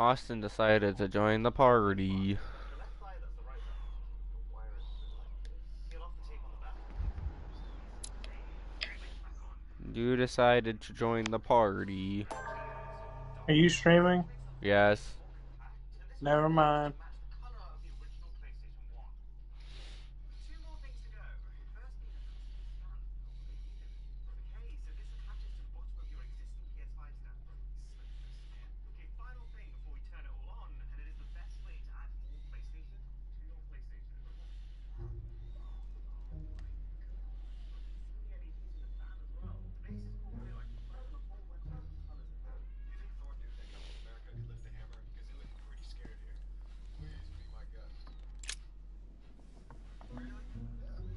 Austin decided to join the party. You decided to join the party. Are you streaming? Yes. Never mind.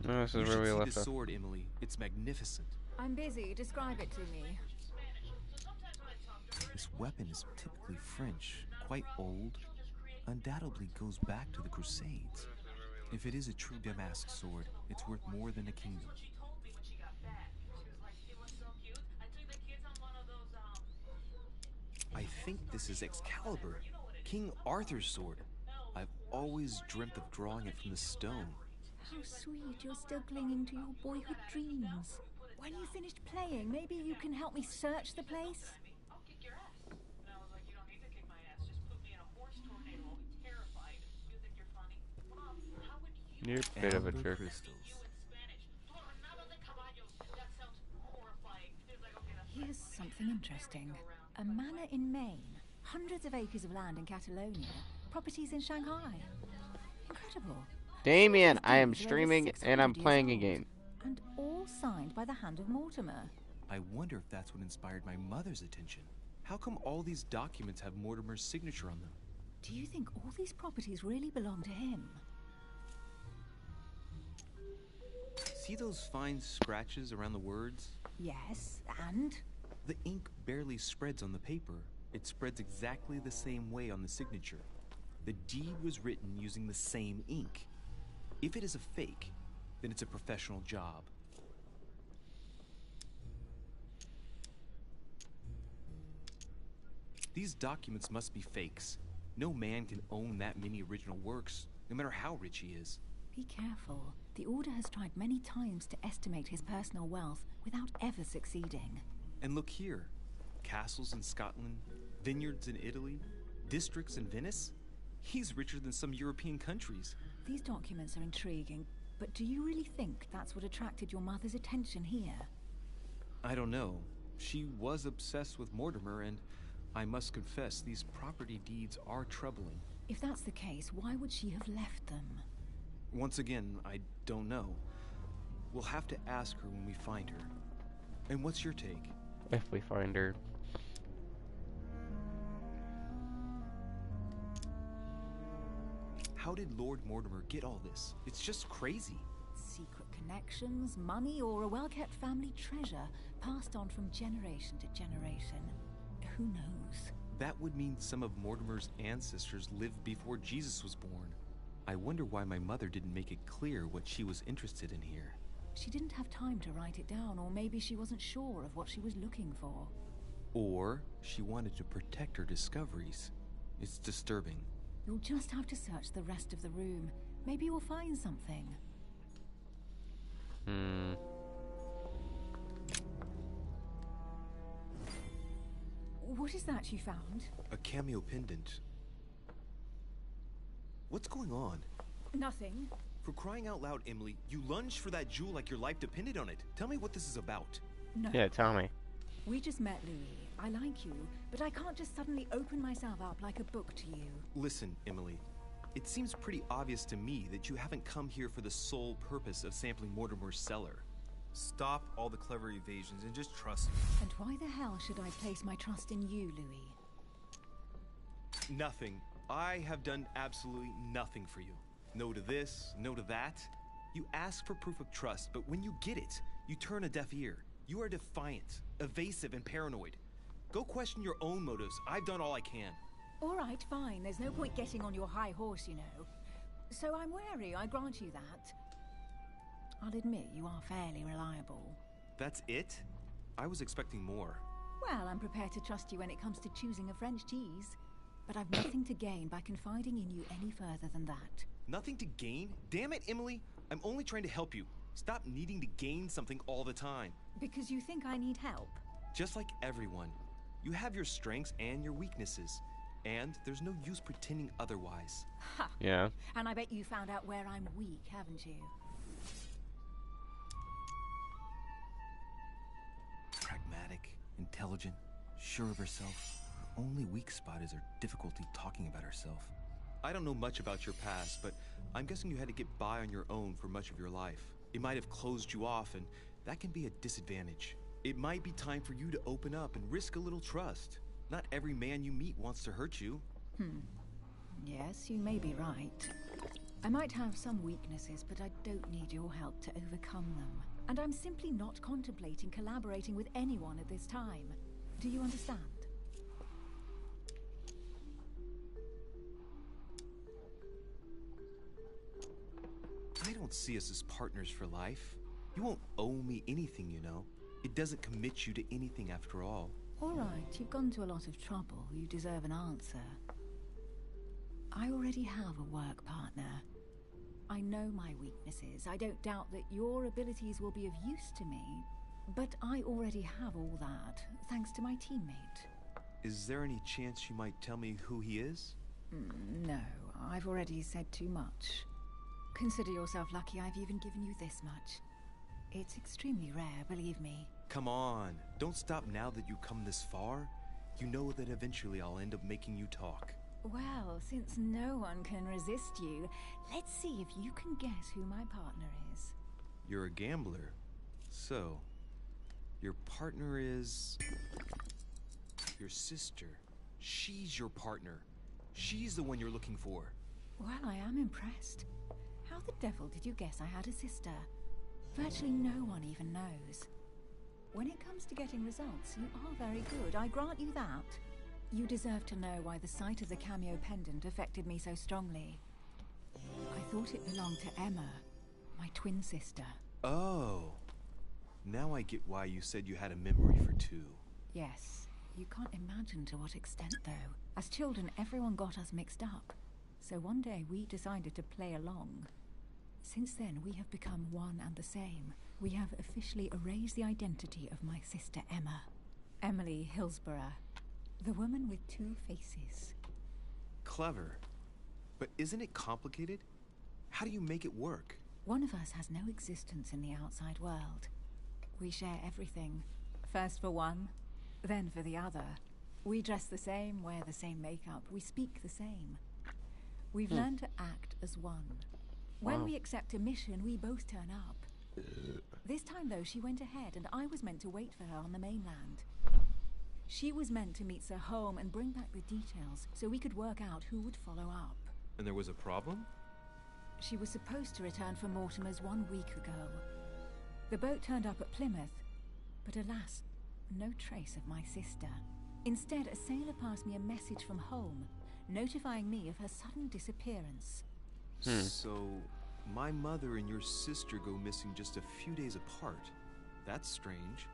Oh, this is You where should we see the left off. sword, Emily. It's magnificent. I'm busy. Describe it to me. This weapon is typically French, quite old, undoubtedly goes back to the Crusades. If it is a true Damask sword, it's worth more than a kingdom. I think this is Excalibur, King Arthur's sword. I've always dreamt of drawing it from the stone. How sweet. You're still clinging to your boyhood dreams. When you finished playing, maybe you can help me search the place? You're a bit of a Amber jerk. crystals. Here's something interesting. A manor in Maine. Hundreds of acres of land in Catalonia. Properties in Shanghai. Incredible. Damien, These I am deeds are over streaming and I'm 600 years playing a old, game. and all signed by the hand of Mortimer. I wonder if that's what inspired my mother's attention. How come all these documents have Mortimer's signature on them? Do you think all these properties really belong to him? See those fine scratches around the words? Yes, and? The ink barely spreads on the paper. It spreads exactly the same way on the signature. The deed was written using the same ink. If it is a fake, then it's a professional job. These documents must be fakes. No man can own that many original works, no matter how rich he is. Be careful. The Order has tried many times to estimate his personal wealth without ever succeeding. And look here. Castles in Scotland, vineyards in Italy, districts in Venice. He's richer than some European countries. These documents are intriguing, but do you really think that's what attracted your mother's attention here? I don't know. She was obsessed with Mortimer, and I must confess these property deeds are troubling. If that's the case, why would she have left them? Once again, I don't know. We'll have to ask her when we find her. And what's your take? If we find her. How did Lord Mortimer get all this? It's just crazy. Secret connections, money, or a well-kept family treasure passed on from generation to generation. Who knows? That would mean some of Mortimer's ancestors lived before Jesus was born. I wonder why my mother didn't make it clear what she was interested in here. She didn't have time to write it down, or maybe she wasn't sure of what she was looking for. Or she wanted to protect her discoveries. It's disturbing. You'll just have to search the rest of the room. Maybe you'll find something. What is that you found? A cameo pendant. What's going on? Nothing. For crying out loud, Emily, you lunged for that jewel like your life depended on it. Tell me what this is about. No. Yeah, tell me. We just met, Louis. I like you, but I can't just suddenly open myself up like a book to you. Listen, Emily. It seems pretty obvious to me that you haven't come here for the sole purpose of sampling Mortimer's cellar. Stop all the clever evasions and just trust me. And why the hell should I place my trust in you, Louis? Nothing. I have done absolutely nothing for you. No to this, no to that. You ask for proof of trust, but when you get it, you turn a deaf ear. You are defiant, evasive, and paranoid. Go question your own motives. I've done all I can. All right, fine. There's no point getting on your high horse, you know. So I'm wary, I grant you that. I'll admit you are fairly reliable. That's it? I was expecting more. Well, I'm prepared to trust you when it comes to choosing a French cheese. But I've nothing to gain by confiding in you any further than that. Nothing to gain? Damn it, Emily! I'm only trying to help you. Stop needing to gain something all the time. Because you think I need help? Just like everyone. You have your strengths and your weaknesses. And there's no use pretending otherwise. Ha! Yeah. And I bet you found out where I'm weak, haven't you? Pragmatic, intelligent, sure of herself. Only weak spot is her difficulty talking about herself. I don't know much about your past, but I'm guessing you had to get by on your own for much of your life. It might have closed you off, and that can be a disadvantage. It might be time for you to open up and risk a little trust. Not every man you meet wants to hurt you. Yes, you may be right. I might have some weaknesses, but I don't need your help to overcome them. And I'm simply not contemplating collaborating with anyone at this time. Do you understand? I don't see us as partners for life. You won't owe me anything, you know. It doesn't commit you to anything after all. All right, you've gone to a lot of trouble. You deserve an answer. I already have a work partner. I know my weaknesses. I don't doubt that your abilities will be of use to me. But I already have all that, thanks to my teammate. Is there any chance you might tell me who he is? No, I've already said too much. Consider yourself lucky I've even given you this much. It's extremely rare, believe me. Come on, don't stop now that you've come this far. You know that eventually I'll end up making you talk. Well, since no one can resist you, let's see if you can guess who my partner is. You're a gambler. So, your partner is... your sister. She's your partner. She's the one you're looking for. Well, I am impressed. How the devil did you guess I had a sister? Virtually no one even knows. When it comes to getting results, you are very good, I grant you that. You deserve to know why the sight of the cameo pendant affected me so strongly. I thought it belonged to Emma, my twin sister. Oh. Now I get why you said you had a memory for two. Yes, you can't imagine to what extent though. As children, everyone got us mixed up. So one day we decided to play along. Since then, we have become one and the same. We have officially erased the identity of my sister Emma. Emily Hillsborough. The woman with two faces. Clever. But isn't it complicated? How do you make it work? One of us has no existence in the outside world. We share everything. First for one, then for the other. We dress the same, wear the same makeup, we speak the same. We've learned to act as one. When we accept a mission, we both turn up. This time, though, she went ahead, and I was meant to wait for her on the mainland. She was meant to meet Sir home and bring back the details, so we could work out who would follow up. And there was a problem? She was supposed to return from Mortimer's 1 week ago. The boat turned up at Plymouth, but alas, no trace of my sister. Instead, a sailor passed me a message from home, notifying me of her sudden disappearance. So, my mother and your sister go missing just a few days apart. That's strange.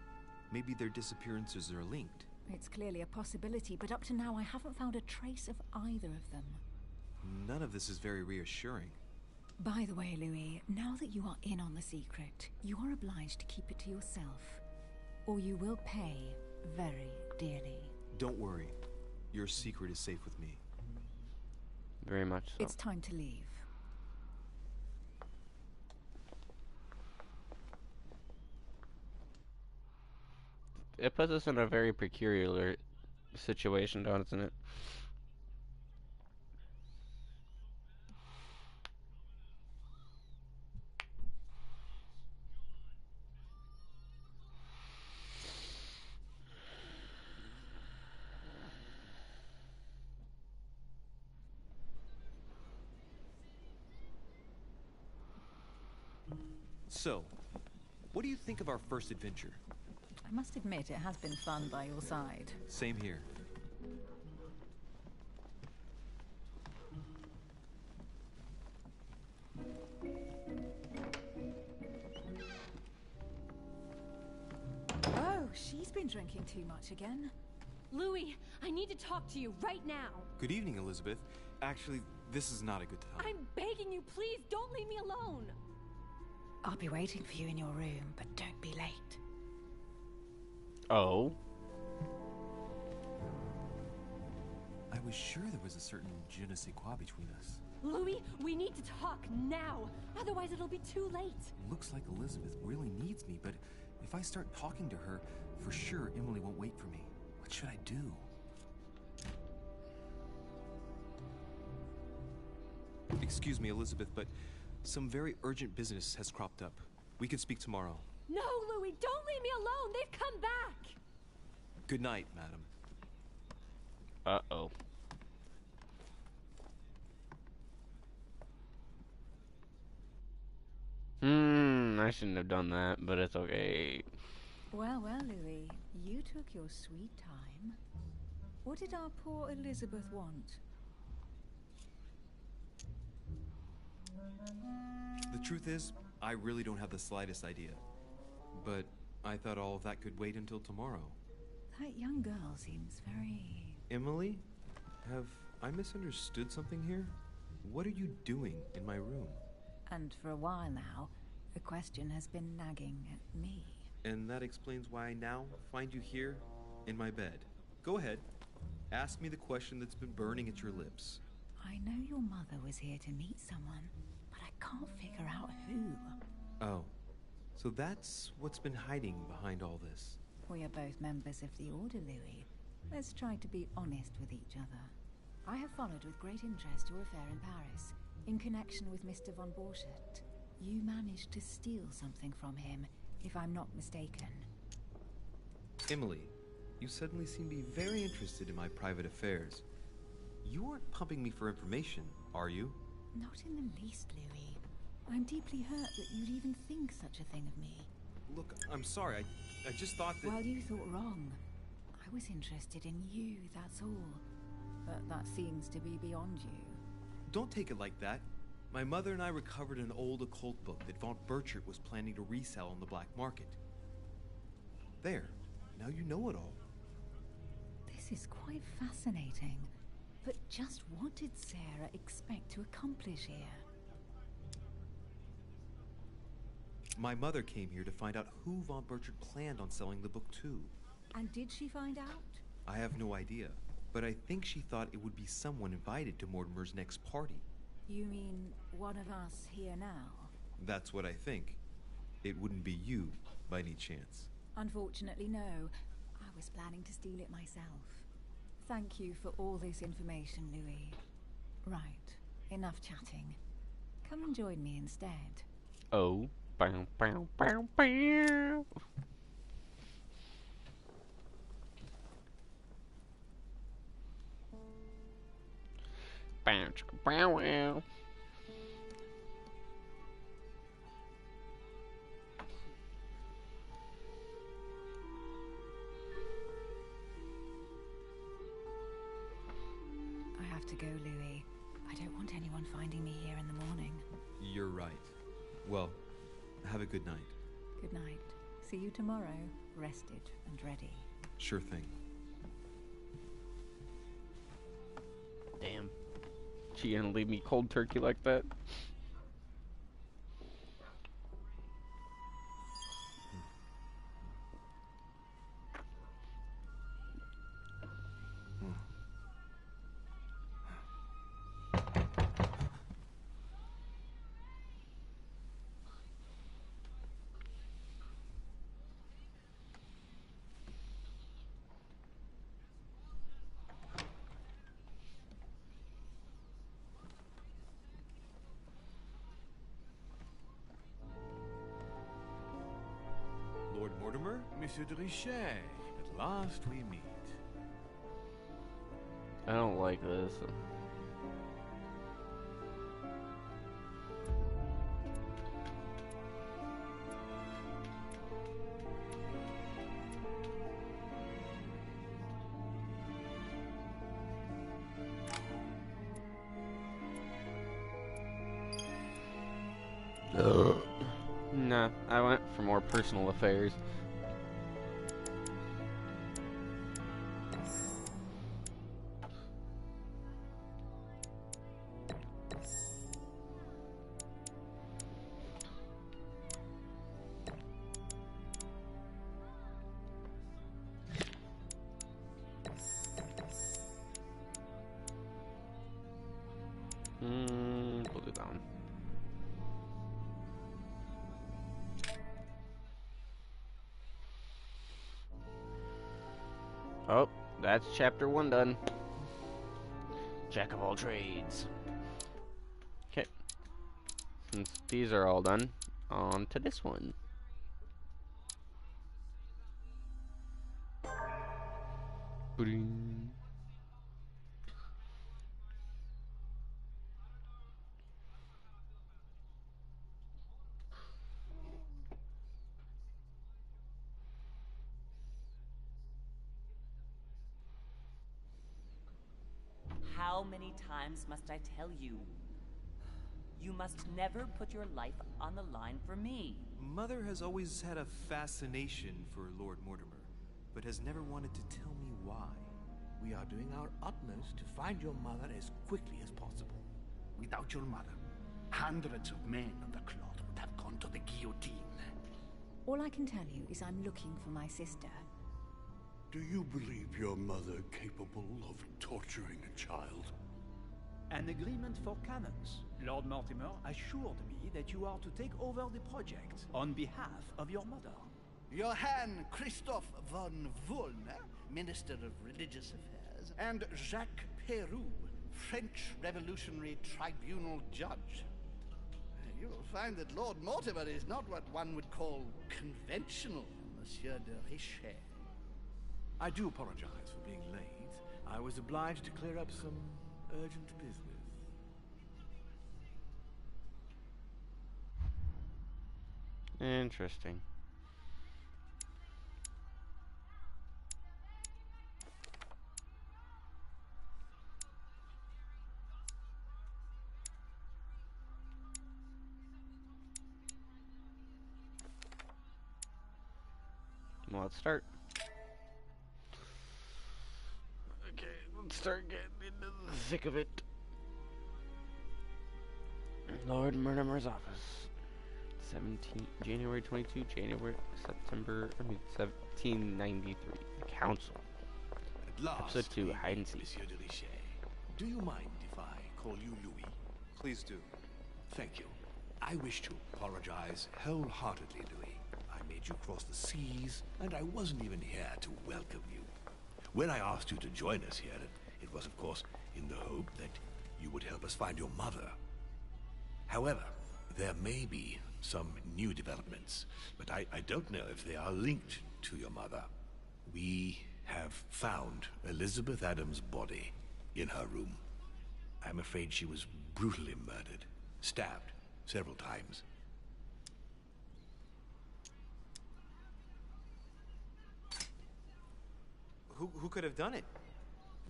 Maybe their disappearances are linked. It's clearly a possibility, but up to now I haven't found a trace of either of them. None of this is very reassuring. By the way, Louis, now that you are in on the secret, you are obliged to keep it to yourself, or you will pay very dearly. Don't worry. Your secret is safe with me. Very much so. It's time to leave. It puts us in a very peculiar situation, doesn't it? So, what do you think of our first adventure? I must admit it has been fun by your side. Same here. Oh, she's been drinking too much again. Louis, I need to talk to you right now. Good evening, Elizabeth. Actually, this is not a good time. I'm begging you, please don't leave me alone. I'll be waiting for you in your room, but don't be late. Oh. I was sure there was a certain je ne sais quoi between us. Louis, we need to talk now. Otherwise, it'll be too late. Looks like Elizabeth really needs me, but if I start talking to her, for sure Emily won't wait for me. What should I do? Excuse me, Elizabeth, but some very urgent business has cropped up. We could speak tomorrow. No, Louis, don't leave me alone. They've come back. Good night, madam. Uh-oh. I shouldn't have done that, but it's okay. Well, well, Louis, you took your sweet time. What did our poor Elizabeth want? The truth is, I really don't have the slightest idea. But I thought all of that could wait until tomorrow. That young girl seems very... Emily? Have I misunderstood something here? What are you doing in my room? And for a while now, the question has been nagging at me. And that explains why I now find you here in my bed. Go ahead. Ask me the question that's been burning at your lips. I know your mother was here to meet someone, but I can't figure out who. Oh, so that's what's been hiding behind all this. We are both members of the Order, Louis. Let's try to be honest with each other. I have followed with great interest your affair in Paris, in connection with Mr. von Borchardt. You managed to steal something from him, if I'm not mistaken. Emily, you suddenly seem to be very interested in my private affairs. You aren't pumping me for information, are you? Not in the least, Louis. I'm deeply hurt that you'd even think such a thing of me. Look, I'm sorry. I just thought that... Well, you thought wrong. I was interested in you, that's all. But that seems to be beyond you. Don't take it like that. My mother and I recovered an old occult book that von Borchardt was planning to resell on the black market. There. Now you know it all. This is quite fascinating. But just what did Sarah expect to accomplish here? My mother came here to find out who von Borchardt planned on selling the book to. And did she find out? I have no idea, but I think she thought it would be someone invited to Mortimer's next party. You mean one of us here now? That's what I think. It wouldn't be you, by any chance. Unfortunately, no. I was planning to steal it myself. Thank you for all this information, Louis. Right, enough chatting. Come and join me instead. Oh. Bow, bow, bow, bow. Bow, chicka, bow, wow. I have to go, Louis. I don't want anyone finding me here in the morning. You're right. Well, have a good night. Good night. See you tomorrow, rested and ready. Sure thing. Damn. She gonna leave me cold turkey like that? Lord Mortimer? Monsieur de Richet, at last we meet. I don't like this. Nah, I went for more personal affairs. We'll do that one. Oh, that's chapter 1 done. Jack of all trades. Okay. Since these are all done, on to this one. Boing. How many times must I tell you? You must never put your life on the line for me. Mother has always had a fascination for Lord Mortimer, but has never wanted to tell me why. We are doing our utmost to find your mother as quickly as possible. Without your mother, hundreds of men of the cloth would have gone to the guillotine. All I can tell you is I'm looking for my sister. Do you believe your mother capable of torturing a child? An agreement for cannons. Lord Mortimer assured me that you are to take over the project on behalf of your mother. Johann Christoph von Wollner, Minister of Religious Affairs, and Jacques Peroux, French Revolutionary Tribunal Judge. You will find that Lord Mortimer is not what one would call conventional, Monsieur de Richet. I do apologize for being late. I was obliged to clear up some urgent business. Interesting. Well, let's start. Okay, let's start getting into the thick of it. Lord Mortimer's office. January 22, September 1793. The Council. At last, Episode 2, Hide and Seek. Monsieur de Richet. Do you mind if I call you Louis? Please do. Thank you. I wish to apologize wholeheartedly, Louis. I made you cross the seas, and I wasn't even here to welcome you. When I asked you to join us here, it was, of course, in the hope that you would help us find your mother. However, there may be some new developments, but I don't know if they are linked to your mother. We have found Elizabeth Adams' body in her room. I'm afraid she was brutally murdered, stabbed several times. Who could have done it?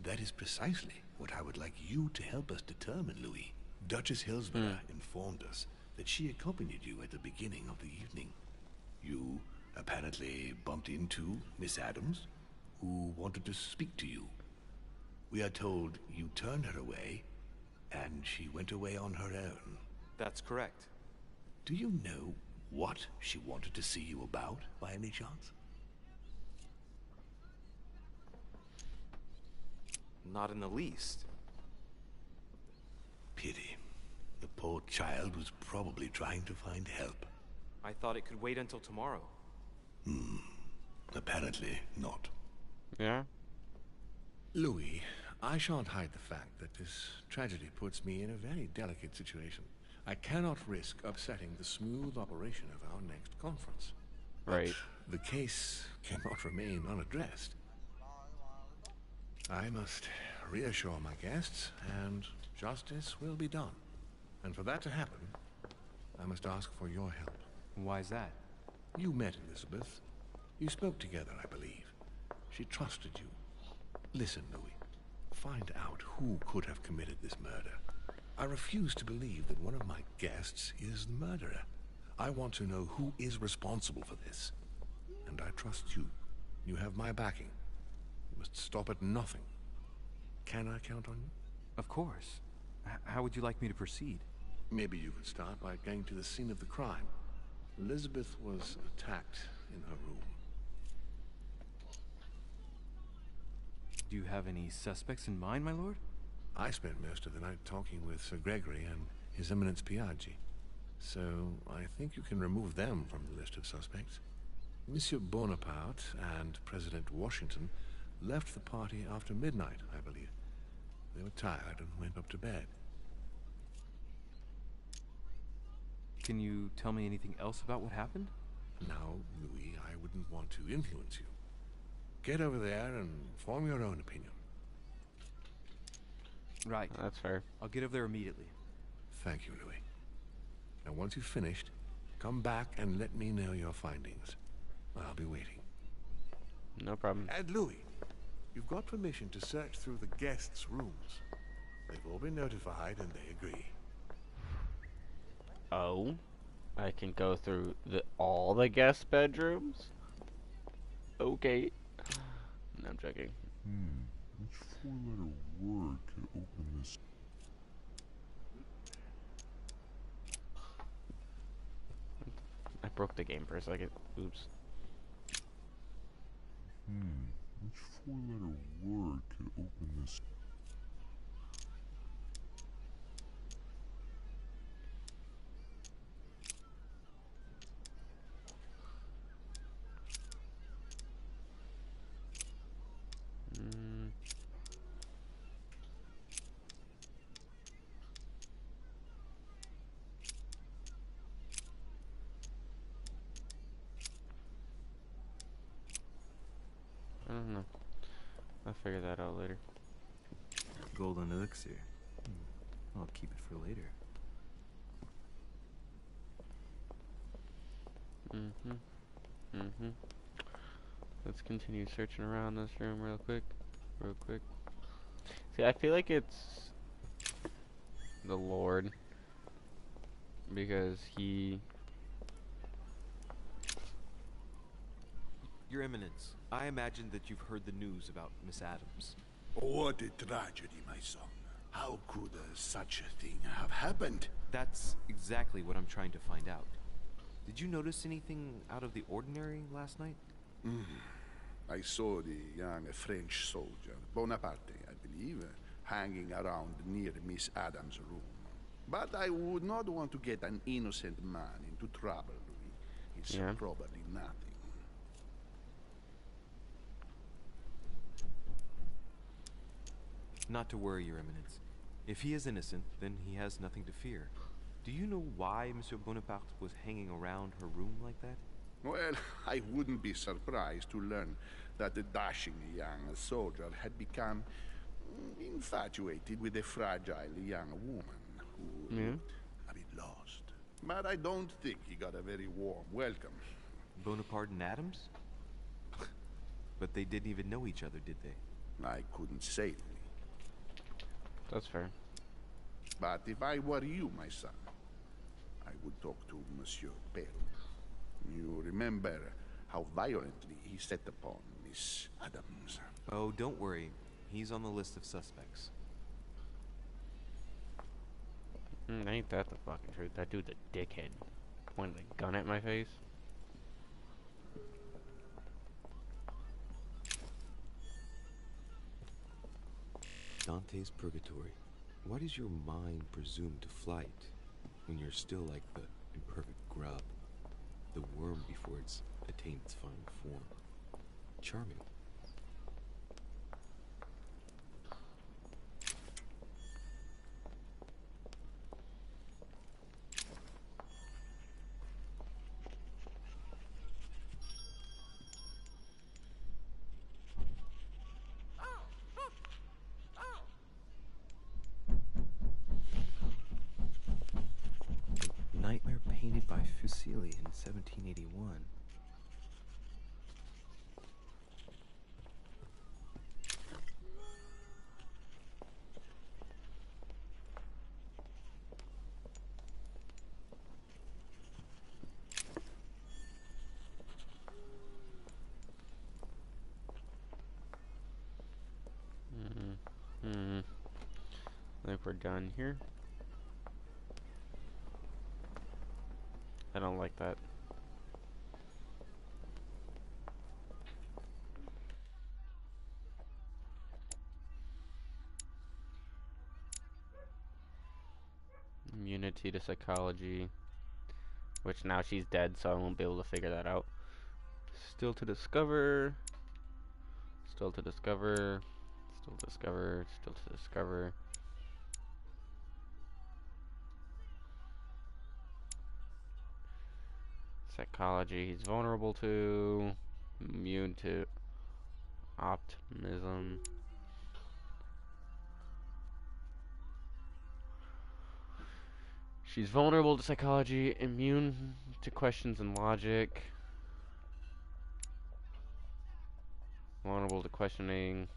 That is precisely what I would like you to help us determine, Louis. Duchess Hillsborough informed us that she accompanied you at the beginning of the evening. You apparently bumped into Miss Adams, who wanted to speak to you. We are told you turned her away, and she went away on her own. That's correct. Do you know what she wanted to see you about, by any chance? Not in the least. Pity. The poor child was probably trying to find help. I thought it could wait until tomorrow. Apparently not. Yeah? Louis, I shan't hide the fact that this tragedy puts me in a very delicate situation. I cannot risk upsetting the smooth operation of our next conference. Right. But the case cannot remain unaddressed. I must reassure my guests, and justice will be done. And for that to happen, I must ask for your help. Why's that? You met Elizabeth. You spoke together, I believe. She trusted you. Listen, Louis. Find out who could have committed this murder. I refuse to believe that one of my guests is the murderer. I want to know who is responsible for this. And I trust you. You have my backing. You must stop at nothing. Can I count on you? Of course. How would you like me to proceed? Maybe you could start by going to the scene of the crime. Elizabeth was attacked in her room. Do you have any suspects in mind, my lord? I spent most of the night talking with Sir Gregory and His Eminence Piaggi. So I think you can remove them from the list of suspects. Monsieur Bonaparte and President Washington left the party after midnight, I believe. They were tired and went up to bed. Can you tell me anything else about what happened? Now, Louis, I wouldn't want to influence you. Get over there and form your own opinion. Right. That's fair. I'll get over there immediately. Thank you, Louis. Now, once you've finished, come back and let me know your findings. I'll be waiting. No problem. And Louis, you've got permission to search through the guests' rooms. They've all been notified and they agree. Oh? I can go through all the guest bedrooms? Okay. No, I'm joking. Which four-letter word could open this? I broke the game for a second. Oops. Which four-letter word could open this? I don't know. I'll figure that out later. Golden elixir. I'll keep it for later. Let's continue searching around this room real quick. See, I feel like it's the Lord. Because he... Your Eminence, I imagine that you've heard the news about Miss Adams. What a tragedy, my son. How could such a thing have happened? That's exactly what I'm trying to find out. Did you notice anything out of the ordinary last night? I saw the young French soldier, Bonaparte, I believe, hanging around near Miss Adams' room. But I would not want to get an innocent man into trouble, Louis. It's probably nothing. Not to worry, Your Eminence. If he is innocent, then he has nothing to fear. Do you know why Monsieur Bonaparte was hanging around her room like that? Well, I wouldn't be surprised to learn that the dashing young soldier had become infatuated with a fragile young woman who looked a bit lost. But I don't think he got a very warm welcome. Bonaparte and Adams? But they didn't even know each other, did they? I couldn't say, Louis. That's fair. But if I were you, my son, I would talk to Monsieur Perrault. You remember how violently he set upon Miss Adams. Oh, don't worry. He's on the list of suspects. Ain't that the fucking truth? That dude's a dickhead. Pointed a gun at my face. Dante's Purgatory. Why does your mind presume to flight when you're still like the imperfect grub, the worm before it's attained its final form? Charming. Nightmare painted by Fuseli in 1781. I think we're done here. I don't like that. Immunity to psychology. Which now she's dead, so I won't be able to figure that out. Still to discover. Still to discover. Still to discover. Still to discover. Psychology he's vulnerable to. Immune to optimism. She's vulnerable to psychology, immune to questions and logic. Vulnerable to questioning.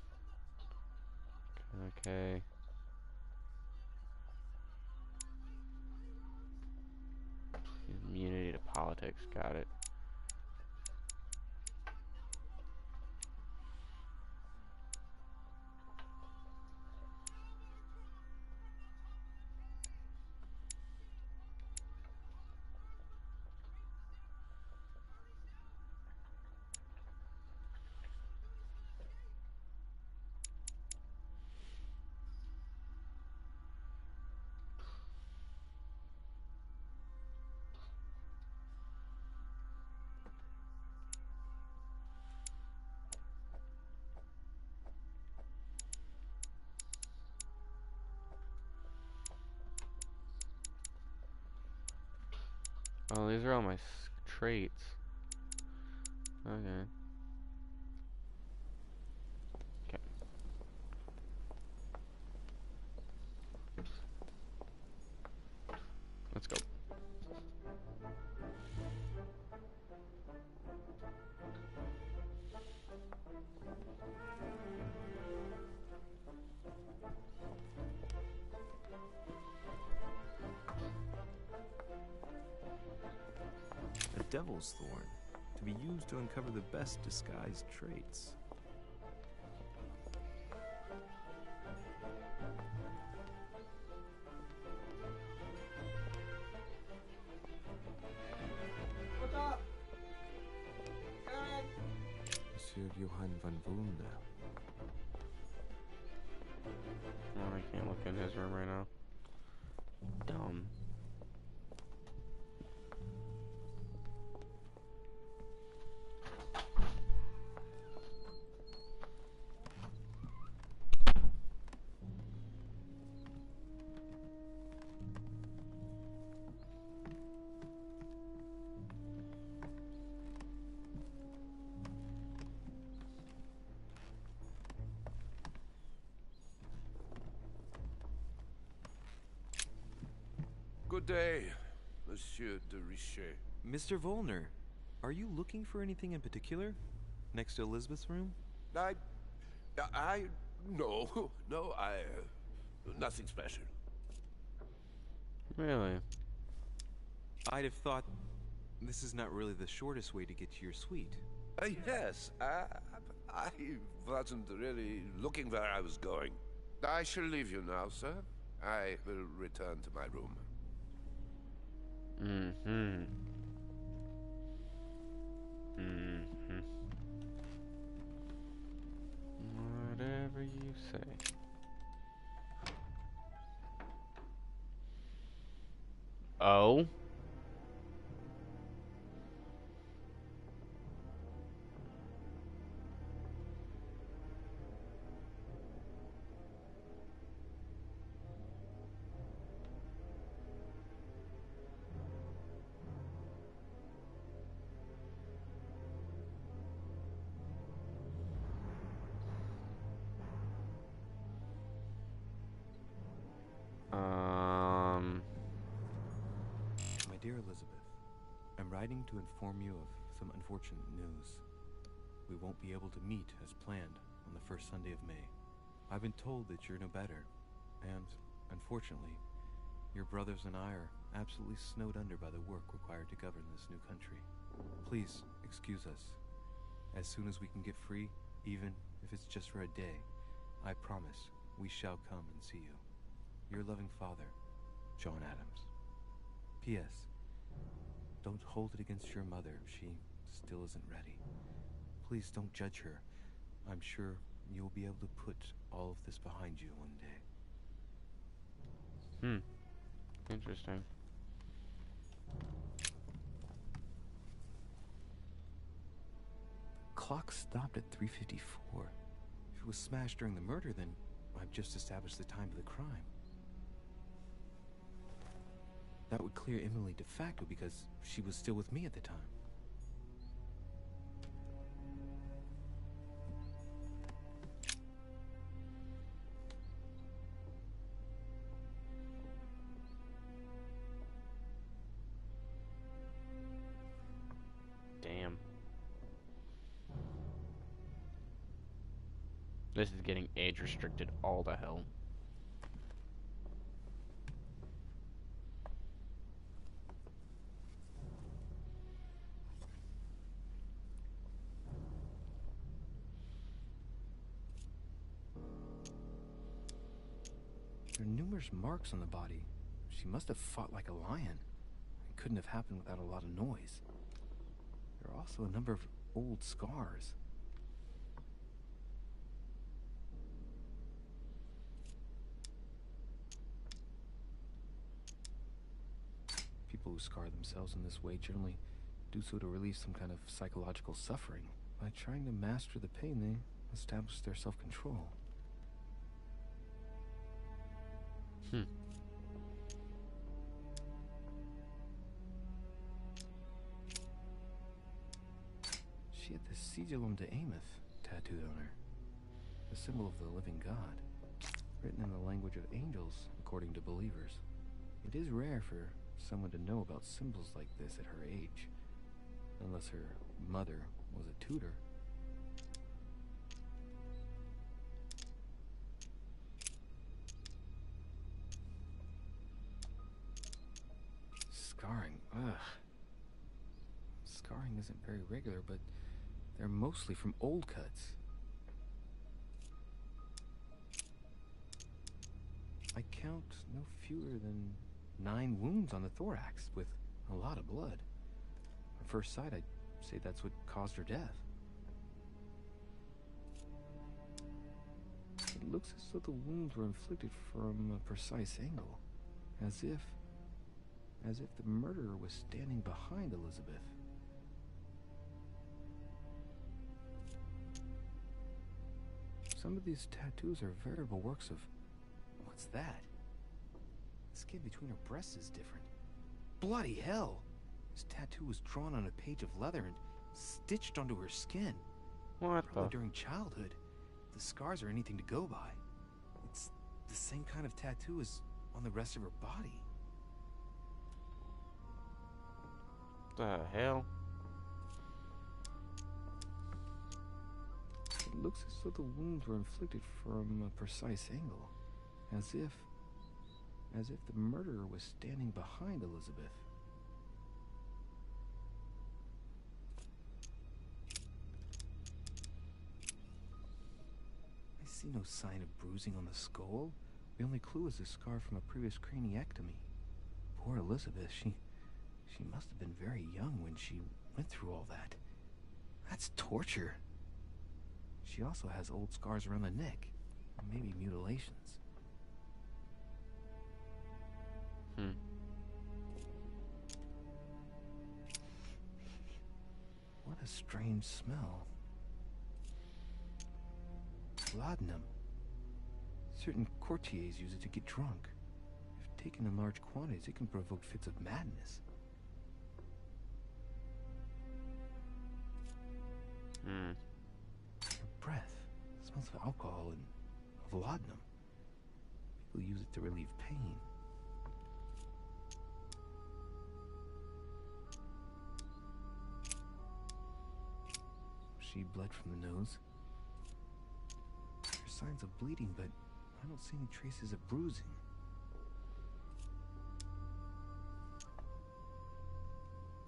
Okay. Immunity to politics, got it. Oh, these are all my traits. Okay. Okay. Let's go. A devil's thorn, to be used to uncover the best disguised traits. What's up? Monsieur Johann van Vulna. Oh, I can't look in his room right now. Dumb. Good day, Monsieur de Richet. Mr. Volner, are you looking for anything in particular? Next to Elizabeth's room? No, nothing special. Really? I'd have thought this is not really the shortest way to get to your suite. Yes, I wasn't really looking where I was going. I shall leave you now, sir. I will return to my room. Mm-hmm. Mm-hmm. Whatever you say. Oh? My dear Elizabeth, I'm writing to inform you of some unfortunate news. We won't be able to meet as planned on the first Sunday of May. I've been told that you're no better, and, unfortunately, your brothers and I are absolutely snowed under by the work required to govern this new country. Please, excuse us. As soon as we can get free, even if it's just for a day, I promise we shall come and see you. Your loving father, John Adams. P.S. Don't hold it against your mother if she still isn't ready. Please don't judge her. I'm sure you'll be able to put all of this behind you one day. Interesting. Clock stopped at 3:54. If it was smashed during the murder, then I've just established the time of the crime. That would clear Emily de facto because she was still with me at the time. Damn. This is getting age restricted all the hell. There are numerous marks on the body. She must have fought like a lion. It couldn't have happened without a lot of noise. There are also a number of old scars. People who scar themselves in this way generally do so to relieve some kind of psychological suffering. By trying to master the pain, they establish their self-control. She had the Sigillum de Ameth tattooed on her, the symbol of the living God, written in the language of angels, according to believers. It is rare for someone to know about symbols like this at her age, unless her mother was a tutor. Scarring, ugh. Scarring isn't very regular, but they're mostly from old cuts. I count no fewer than 9 wounds on the thorax, with a lot of blood. At first sight, I'd say that's what caused her death. It looks as though the wounds were inflicted from a precise angle, as if the murderer was standing behind Elizabeth. Some of these tattoos are veritable works of... What's that? The skin between her breasts is different. Bloody hell! This tattoo was drawn on a page of leather and stitched onto her skin. What Probably the? during childhood. If the scars are anything to go by, it's the same kind of tattoo as on the rest of her body. The hell? It looks as though the wounds were inflicted from a precise angle, as if the murderer was standing behind Elizabeth. I see no sign of bruising on the skull. The only clue is a scar from a previous craniectomy. Poor Elizabeth, she must have been very young when she went through all that. That's torture. She also has old scars around the neck, maybe mutilations. What a strange smell. Laudanum. Certain courtiers use it to get drunk. If taken in large quantities, it can provoke fits of madness. Her breath smells of alcohol and of laudanum. People use it to relieve pain. She bled from the nose. There's signs of bleeding, but I don't see any traces of bruising.